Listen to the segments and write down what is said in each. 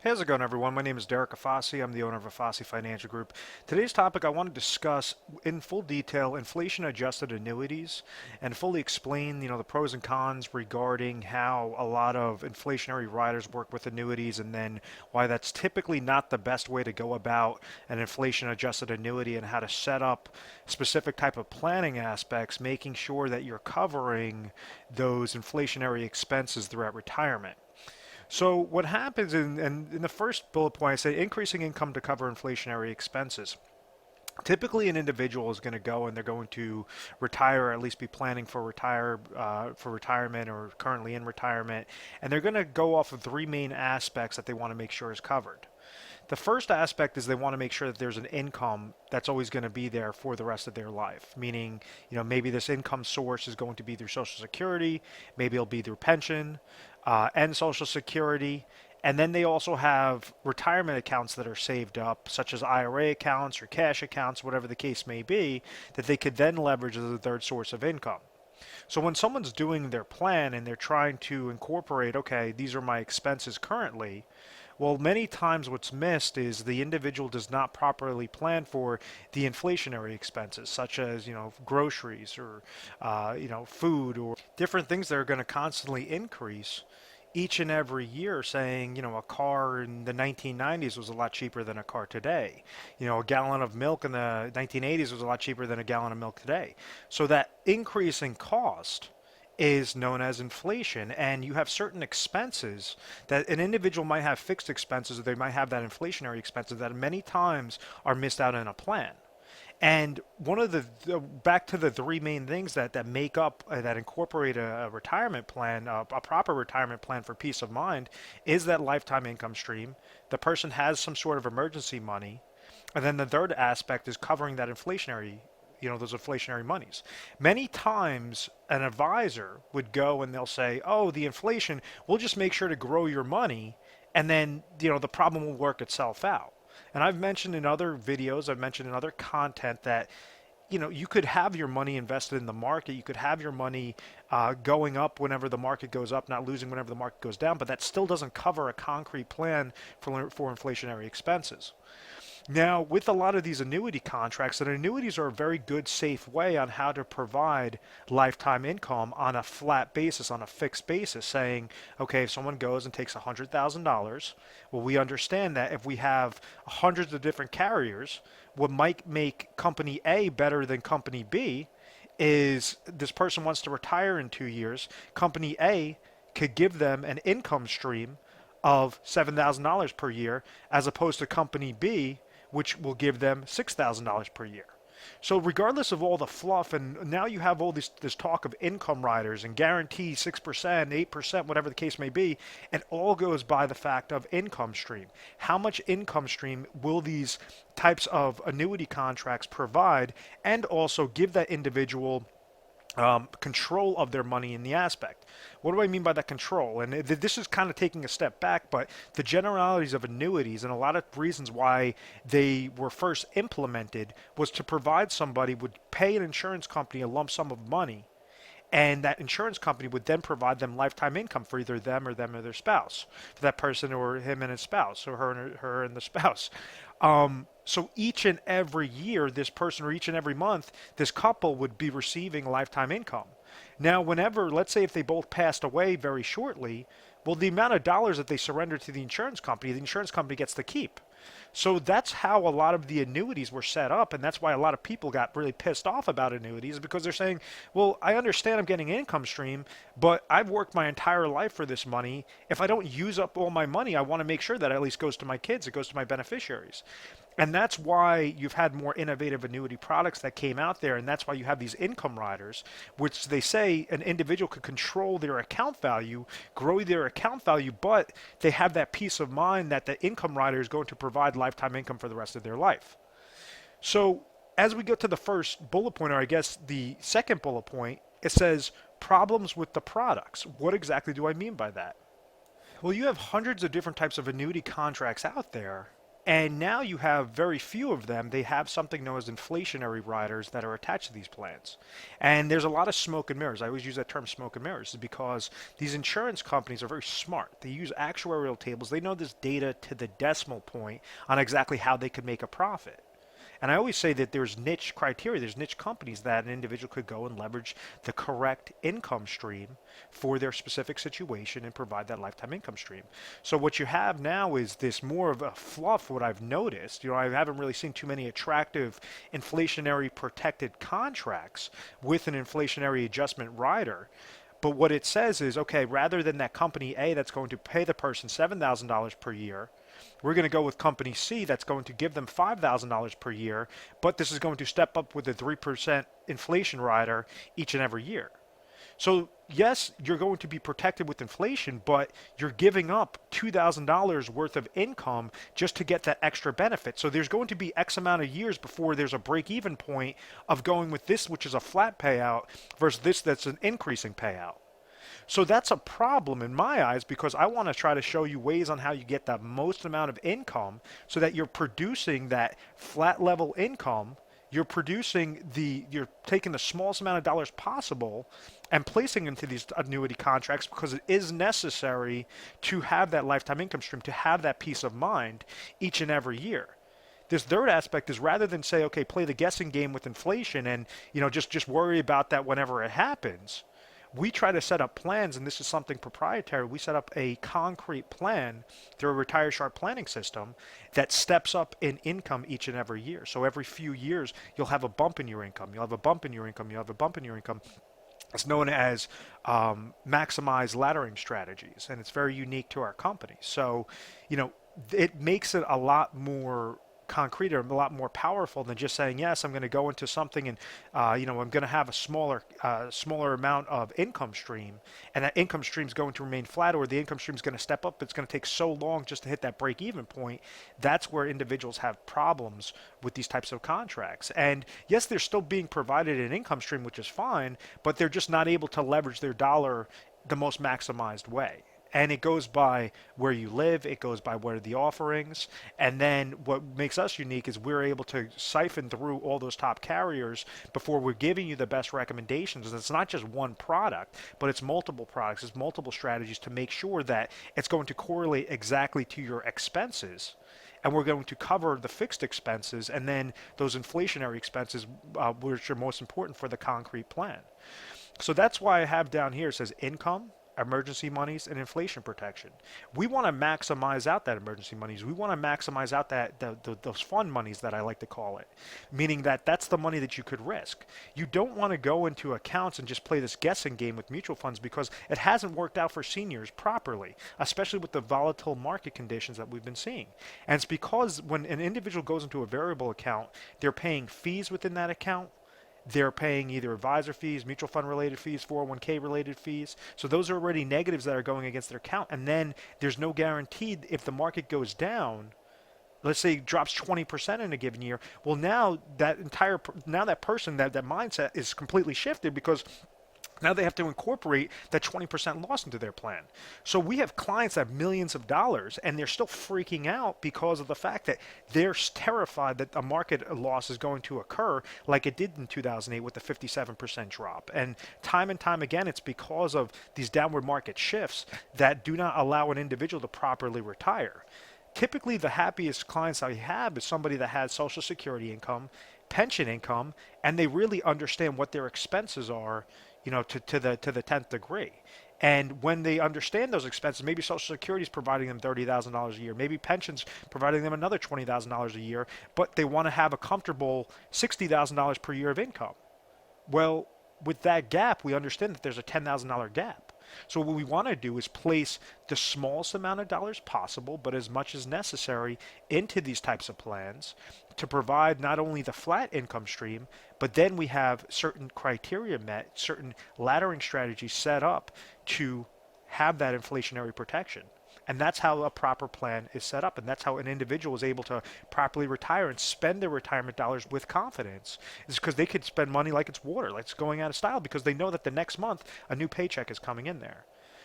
How's it going, everyone? My name is Derek Afasi. I'm the owner of Afasi Financial Group. Today's topic, I want to discuss in full detail inflation-adjusted annuities and fully explain, the pros and cons regarding how a lot of inflationary riders work with annuities, and then why that's typically not the best way to go about an inflation-adjusted annuity, and how to set up specific type of planning aspects, making sure that you're covering those inflationary expenses throughout retirement. So what happens in the first bullet point, I say increasing income to cover inflationary expenses. Typically, an individual is going to go and they're going to retire, or at least be planning for retirement, or currently in retirement, and they're going to go off of three main aspects that they want to make sure is covered. The first aspect is they want to make sure that there's an income that's always going to be there for the rest of their life. Meaning, maybe this income source is going to be through Social Security, maybe it'll be through pension and Social Security. And then they also have retirement accounts that are saved up, such as IRA accounts or cash accounts, whatever the case may be, that they could then leverage as a third source of income. So when someone's doing their plan and they're trying to incorporate, okay, these are my expenses currently, well, many times what's missed is the individual does not properly plan for the inflationary expenses, such as, groceries or, food or different things that are going to constantly increase each and every year, saying, a car in the 1990s was a lot cheaper than a car today. A gallon of milk in the 1980s was a lot cheaper than a gallon of milk today. So that increase in cost is known as inflation, and you have certain expenses that an individual might have fixed expenses, or they might have that inflationary expenses that many times are missed out in a plan. And one of back to the three main things that make up that incorporate a retirement plan, a proper retirement plan for peace of mind, is that lifetime income stream. The person has some sort of emergency money, and then the third aspect is covering that inflationary, those inflationary monies. Many times an advisor would go and they'll say, oh, the inflation, we'll just make sure to grow your money, and then, the problem will work itself out. And I've mentioned in other videos, I've mentioned in other content that, you could have your money invested in the market. You could have your money going up whenever the market goes up, not losing whenever the market goes down, but that still doesn't cover a concrete plan for inflationary expenses. Now, with a lot of these annuity contracts, and annuities are a very good, safe way on how to provide lifetime income on a flat basis, on a fixed basis, saying, okay, if someone goes and takes $100,000, well, we understand that if we have hundreds of different carriers, what might make company A better than company B is this person wants to retire in 2 years. Company A could give them an income stream of $7,000 per year, as opposed to company B, which will give them $6,000 per year. So regardless of all the fluff, and now you have all this talk of income riders and guarantee 6%, 8%, whatever the case may be, it all goes by the fact of income stream. How much income stream will these types of annuity contracts provide, and also give that individual control of their money in the aspect. What do I mean by that control? And this is kind of taking a step back, but the generalities of annuities and a lot of reasons why they were first implemented was to provide somebody would pay an insurance company a lump sum of money, and that insurance company would then provide them lifetime income for either them or their spouse, for that person or him and his spouse, or her and the spouse. So each and every year, this person, or each and every month, this couple would be receiving lifetime income. Now, whenever, let's say if they both passed away very shortly, well, the amount of dollars that they surrender to the insurance company gets to keep. So that's how a lot of the annuities were set up, and that's why a lot of people got really pissed off about annuities, because they're saying, well, I understand I'm getting an income stream, but I've worked my entire life for this money. If I don't use up all my money, I want to make sure that it at least goes to my kids, it goes to my beneficiaries. And that's why you've had more innovative annuity products that came out there, and that's why you have these income riders, which they say an individual could control their account value, grow their account value, but they have that peace of mind that the income rider is going to provide lifetime income for the rest of their life. So as we get to the first bullet point, or I guess the second bullet point, it says problems with the products. What exactly do I mean by that? Well, you have hundreds of different types of annuity contracts out there, And now you have very few of them. They have something known as inflationary riders that are attached to these plans. And there's a lot of smoke and mirrors. I always use that term smoke and mirrors because these insurance companies are very smart. They use actuarial tables. They know this data to the decimal point on exactly how they could make a profit. And I always say that there's niche criteria, there's niche companies that an individual could go and leverage the correct income stream for their specific situation and provide that lifetime income stream. So what you have now is this more of a fluff, what I've noticed. I haven't really seen too many attractive inflationary protected contracts with an inflationary adjustment rider. But what it says is, okay, rather than that company A that's going to pay the person $7,000 per year, we're going to go with company C that's going to give them $5,000 per year, but this is going to step up with a 3% inflation rider each and every year. So yes, you're going to be protected with inflation, but you're giving up $2,000 worth of income just to get that extra benefit. So there's going to be X amount of years before there's a break-even point of going with this, which is a flat payout, versus this that's an increasing payout. So that's a problem in my eyes because I want to try to show you ways on how you get the most amount of income so that you're producing that flat level income. You're taking the smallest amount of dollars possible and placing into these annuity contracts because it is necessary to have that lifetime income stream, to have that peace of mind each and every year. This third aspect is rather than say, okay, play the guessing game with inflation and just worry about that whenever it happens. We try to set up plans, and this is something proprietary. We set up a concrete plan through a retire sharp planning system that steps up in income each and every year. So every few years, you'll have a bump in your income. You'll have a bump in your income. You'll have a bump in your income. It's known as maximize laddering strategies, and it's very unique to our company. So, it makes it a lot more concrete or a lot more powerful than just saying, yes, I'm going to go into something and, I'm going to have a smaller amount of income stream, and that income stream is going to remain flat, or the income stream is going to step up. It's going to take so long just to hit that break-even point. That's where individuals have problems with these types of contracts. And yes, they're still being provided an income stream, which is fine, but they're just not able to leverage their dollar the most maximized way. And it goes by where you live, it goes by what are the offerings, and then what makes us unique is we're able to siphon through all those top carriers before we're giving you the best recommendations. And it's not just one product, but it's multiple products, it's multiple strategies to make sure that it's going to correlate exactly to your expenses. And we're going to cover the fixed expenses and then those inflationary expenses, which are most important for the concrete plan. So that's why I have down here, it says income, emergency monies, and inflation protection. We want to maximize out that emergency monies. We want to maximize out those fund monies that I like to call it, meaning that that's the money that you could risk. You don't want to go into accounts and just play this guessing game with mutual funds because it hasn't worked out for seniors properly, especially with the volatile market conditions that we've been seeing. And it's because when an individual goes into a variable account, they're paying fees within that account. They're paying either advisor fees, mutual fund related fees, 401k related fees. So those are already negatives that are going against their account. And then there's no guarantee if the market goes down, let's say it drops 20% in a given year. Well, now that person, that mindset is completely shifted because now they have to incorporate that 20% loss into their plan. So we have clients that have millions of dollars and they're still freaking out because of the fact that they're terrified that a market loss is going to occur like it did in 2008 with the 57% drop. And time again, it's because of these downward market shifts that do not allow an individual to properly retire. Typically, the happiest clients I have is somebody that has Social Security income, pension income, and they really understand what their expenses are, to the 10th degree. And when they understand those expenses, maybe Social Security is providing them $30,000 a year, maybe pensions providing them another $20,000 a year, but they want to have a comfortable $60,000 per year of income. Well, with that gap, we understand that there's a $10,000 gap. So what we want to do is place the smallest amount of dollars possible, but as much as necessary into these types of plans to provide not only the flat income stream, but then we have certain criteria met, certain laddering strategies set up to have that inflationary protection. And that's how a proper plan is set up. And that's how an individual is able to properly retire and spend their retirement dollars with confidence. It's because they could spend money like it's water, like it's going out of style, because they know that the next month a new paycheck is coming in there.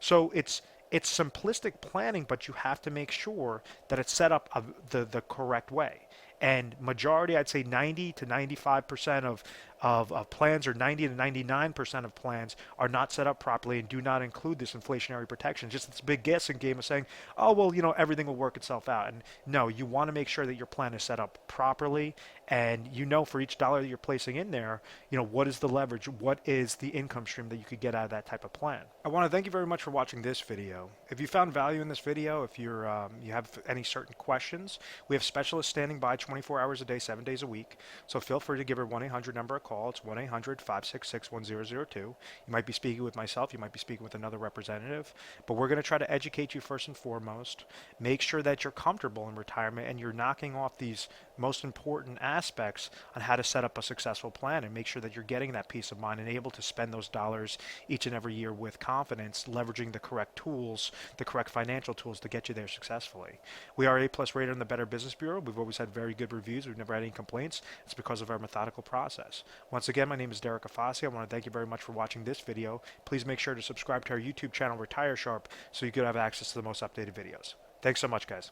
So it's It's simplistic planning, but you have to make sure that it's set up the correct way. And majority, I'd say 90 to 95% of plans, or 90 to 99% of plans, are not set up properly and do not include this inflationary protection. Just this big guessing game of saying, oh, well, everything will work itself out. And no, you want to make sure that your plan is set up properly, and for each dollar that you're placing in there, what is the leverage, what is the income stream that you could get out of that type of plan. I want to thank you very much for watching this video. If you found value in this video, if you have any certain questions, we have specialists standing by 24 hours a day, 7 days a week. So feel free to give our 1-800 number a call. It's 1-800-566-1002. You might be speaking with myself. You might be speaking with another representative. But we're going to try to educate you first and foremost. Make sure that you're comfortable in retirement and you're knocking off these most important aspects on how to set up a successful plan, and make sure that you're getting that peace of mind and able to spend those dollars each and every year with confidence, leveraging the correct tools, the correct financial tools to get you there successfully. We are A+ rated in the Better Business Bureau. We've always had very good reviews. We've never had any complaints. It's because of our methodical process. Once again, my name is Derek Afasi. I want to thank you very much for watching this video. Please make sure to subscribe to our YouTube channel, Retire Sharp, so you could have access to the most updated videos. Thanks so much, guys.